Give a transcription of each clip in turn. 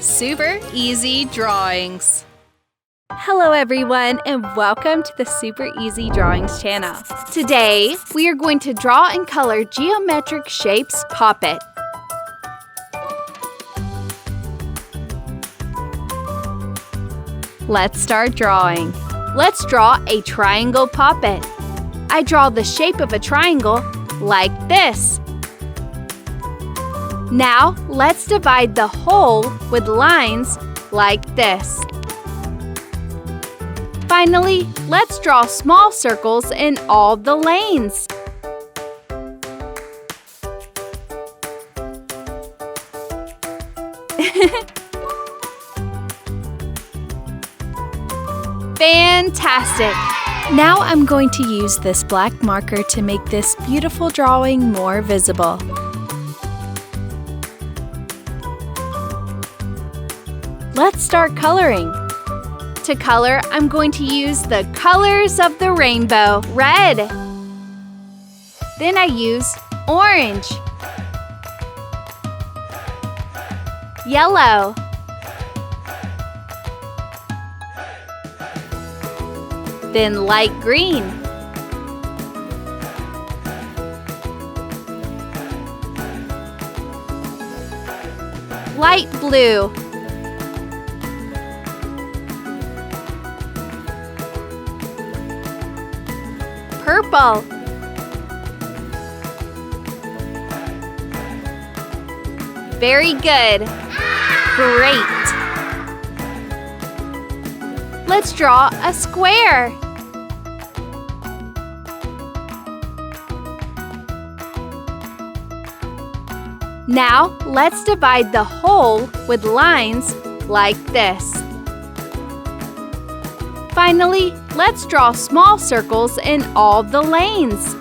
Super Easy Drawings. Hello everyone and welcome to the Super Easy Drawings channel. Today we are going to draw and color geometric shapes poppet. Let's start drawing. Let's draw a triangle poppet. I draw the shape of a triangle like this. Now let's divide the whole with lines like this. Finally, let's draw small circles in all the lanes. Fantastic! Now I'm going to use this black marker to make this beautiful drawing more visible. Let's start coloring. To color, I'm going to use the colors of the rainbow, red. Then I use orange, yellow, then light green, light blue, purple, very good, great. Let's draw a square. Now let's divide the whole with lines like this. Finally, let's draw small circles in all the lanes.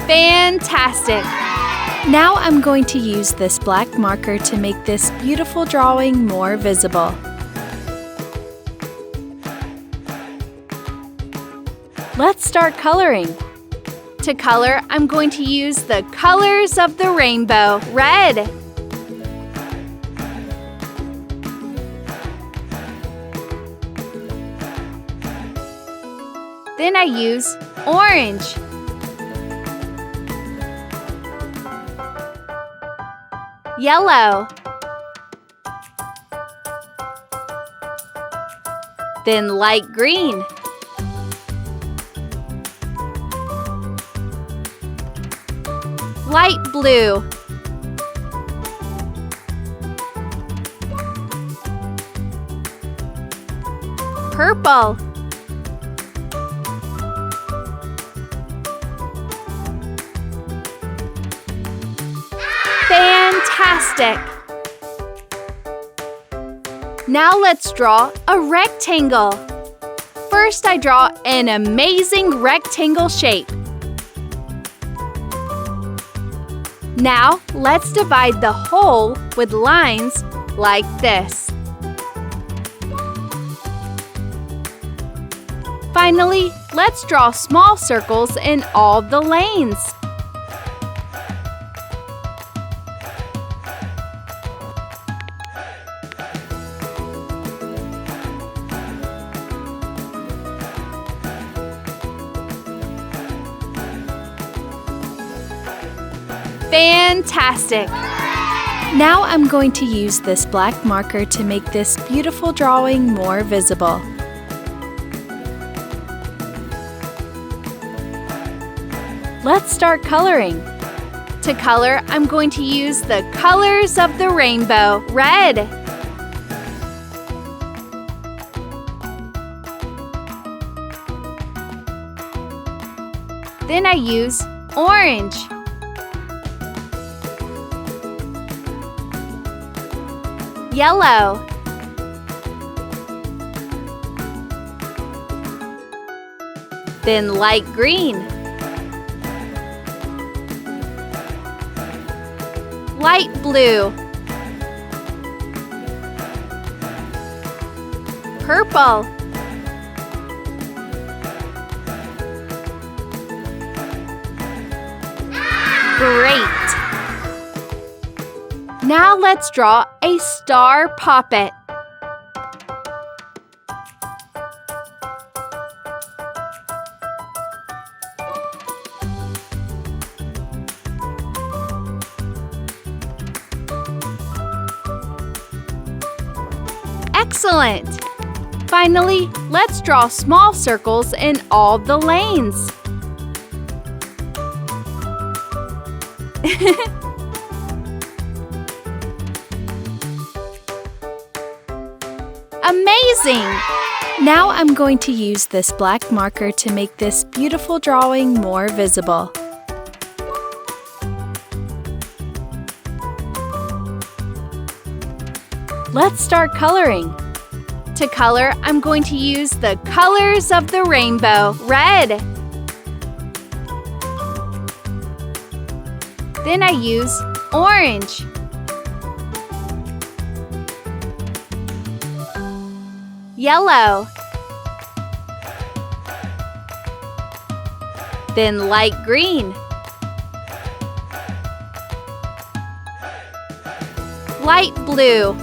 Fantastic! Now I'm going to use this black marker to make this beautiful drawing more visible. Let's start coloring. To color, I'm going to use the colors of the rainbow, red. Then I use orange, yellow, then light green, light blue, purple, fantastic! Now let's draw a rectangle. First, I draw an amazing rectangle shape. Now, let's divide the whole with lines like this. Finally, let's draw small circles in all the lanes. Fantastic! Now I'm going to use this black marker to make this beautiful drawing more visible. Let's start coloring. To color, I'm going to use the colors of the rainbow, red. Then I use orange, yellow, then light green, light blue, Purple. Great! Now let's draw a star poppet. Excellent! Finally, let's draw small circles in all the lanes. Amazing! Now I'm going to use this black marker to make this beautiful drawing more visible. Let's start coloring. To color, I'm going to use the colors of the rainbow, red. Then I use orange. Yellow. Then light green. Light blue.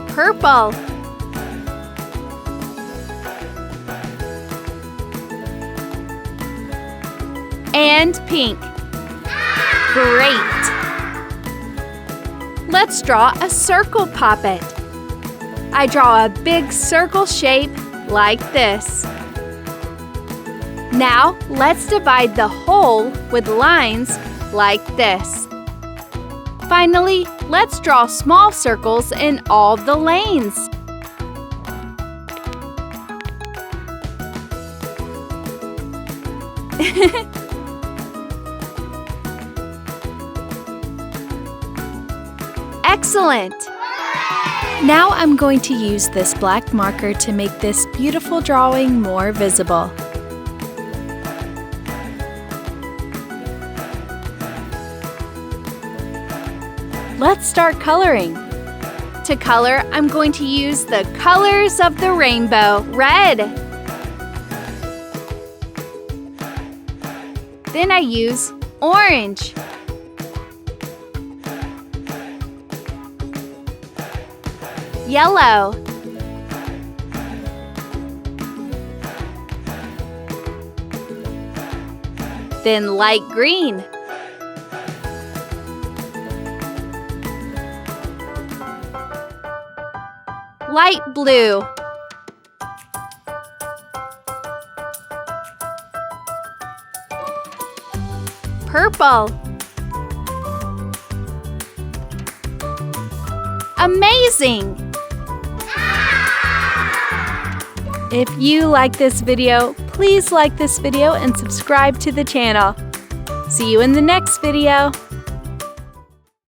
Purple. And pink. Great! Let's draw a circle poppet. I draw a big circle shape like this. Now let's divide the hole with lines like this. Finally, let's draw small circles in all the lanes. Excellent! Now I'm going to use this black marker to make this beautiful drawing more visible. Let's start coloring. To color, I'm going to use the colors of the rainbow, red. Then I use orange. Yellow. Then light green. Light blue. Purple. Amazing! If you like this video, please like this video and subscribe to the channel. See you in the next video.